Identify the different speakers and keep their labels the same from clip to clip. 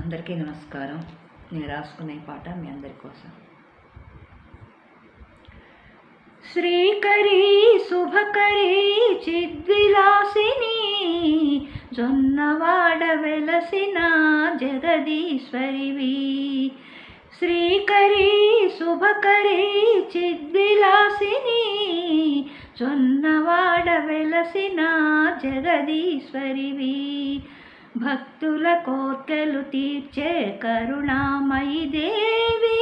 Speaker 1: అందరికీ నమస్కారం. నేను రాసుకునే పాట మీ అందరి కోసం. శ్రీకరీ శుభకరీ చిద్విలాసిని జొన్నవాడ వెలసిన జగదీశ్వరివి. శ్రీకరీ శుభకరీ చిద్విలాసిని జొన్నవాడ వెలసిన జగదీశ్వరివి. భక్తుల కోర్కెలు తీర్చే కరుణామయి దేవి,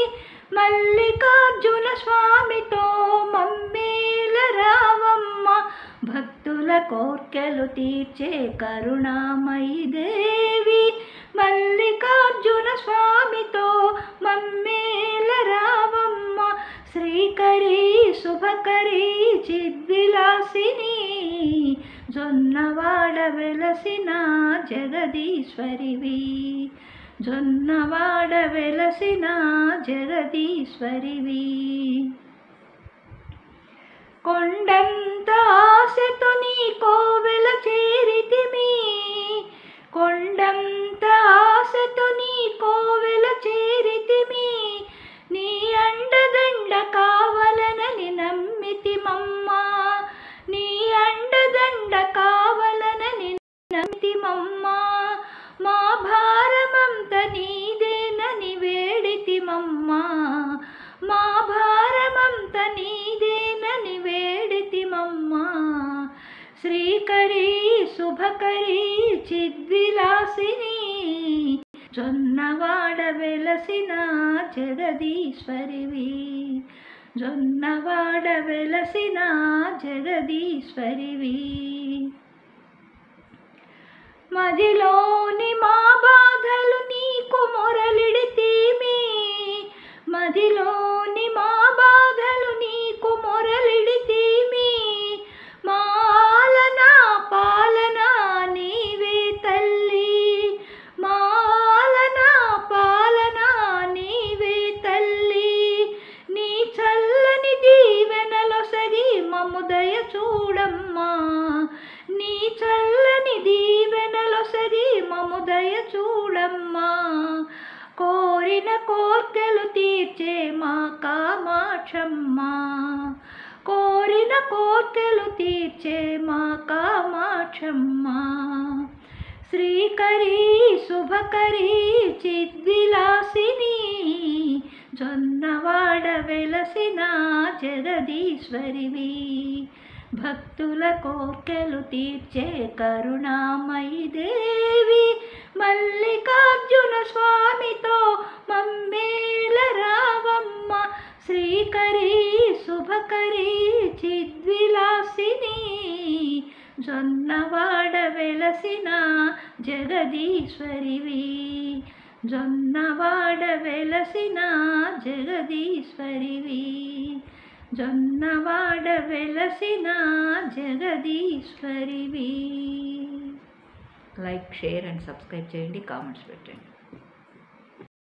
Speaker 1: మల్లికార్జున స్వామితో మమ్మేల రావమ్మ. భక్తుల కోర్కెలు తీర్చే కరుణామయి దేవి, మల్లికార్జున స్వామితో మమ్మేల రావమ్మ. శ్రీకరీ శుభకరీ చిద్విలాసిని జొన్నవాడ వెలసిన జగదీశ్వరివి. జొన్నవాడ వెలసిన జగదీశ్వరివి. కొండంత ఆశతో నీ కోవెల చేరితిమి, కొండంత ఆశతో నీ కోవెల చేరితిమి. నీ అండదండ కావలనని నమ్మితిమమ్మా, నీ అండదండ కావలనని నమ్మితిమమ్మా. మా భారమంత నీదేనని వేడితిమమ్మా, మా భారమంత నీదేనని వేడితిమమ్మా. శ్రీకరీ శుభకరీ చిద్విలాసిని జొన్నవాడ వెలసిన జగదీశ్వరివి. జొన్నవాడ వెలసిన జగదీశ్వరివి. మదిలోని మా బాధలు నీకు మొరలిడితిమి, మదిలోని మా బాధలు నీకు మొరలిడితిమి. మాలనా పాలనా నీవే తల్లి, మాలనా పాలనా నీవే తల్లి. నీ చల్లని దీవెనలొసగి మమ్ము దయ చూడమ్మా, నీ చల్లని దీవెనలొసగి మమ్ము దయ చూడమ్మా. కోరిన కోర్కెలు తీర్చే మా కామాక్షమ్మ, కోరిన కోర్కెలు తీర్చే మా కామాక్షమ్మ. శ్రీకరీ శుభకరీ చిద్విలాసిని జొన్నవాడ వెలసిన జగదీశ్వరివి. భక్తుల కోర్కెలు తీర్చే కరుణామయి దేవి, మల్లికార్జున స్వామితో మమ్మేల రావమ్మ. శ్రీకరీ శుభకరీ చిద్విలాసిని జొన్నవాడ వెలసిన జగదీశ్వరివి. జొన్నవాడ వెలసిన జగదీశ్వరివి. జొన్నవాడ వెలసిన జగదీశ్వరివి. లైక్, షేర్ అండ్ సబ్స్క్రైబ్ చేయండి, కామెంట్స్ పెట్టండి.